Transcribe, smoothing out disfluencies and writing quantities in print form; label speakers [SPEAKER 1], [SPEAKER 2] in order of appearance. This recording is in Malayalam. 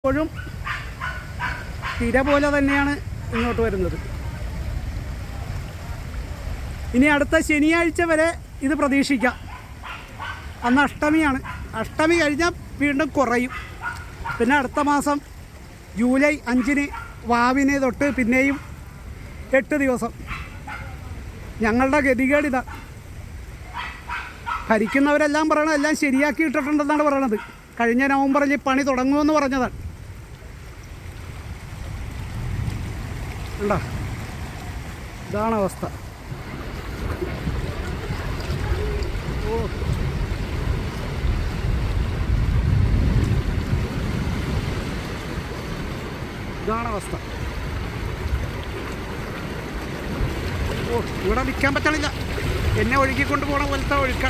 [SPEAKER 1] ഇപ്പോഴും തിര പോലെ തന്നെയാണ് ഇങ്ങോട്ട് വരുന്നത്. ഇനി അടുത്ത ശനിയാഴ്ച വരെ ഇത് പ്രതീക്ഷിക്കാം. അന്ന് അഷ്ടമിയാണ്. അഷ്ടമി കഴിഞ്ഞാൽ വീണ്ടും കുറയും. പിന്നെ അടുത്ത മാസം ജൂലൈ 5-ന് വാവിനെ തൊട്ട് പിന്നെയും 8 ദിവസം. ഞങ്ങളുടെ ഗതികേടിതാ. ഭരിക്കുന്നവരെല്ലാം പറയണത് എല്ലാം ശരിയാക്കി ഇട്ടിട്ടുണ്ടെന്നാണ് പറയണത്. കഴിഞ്ഞ നവംബറിൽ പണി തുടങ്ങുമെന്ന് പറഞ്ഞതാണ്. ഉണ്ടോ? ഇതാണ് അവസ്ഥ. ഓ, ഇതാണ് അവസ്ഥ. ഓ, ഇവിടെ നിൽക്കാൻ പറ്റണില്ല. എന്നെ ഒഴുകിക്കൊണ്ട് പോകണ പോലത്തെ ഒഴുക്ക.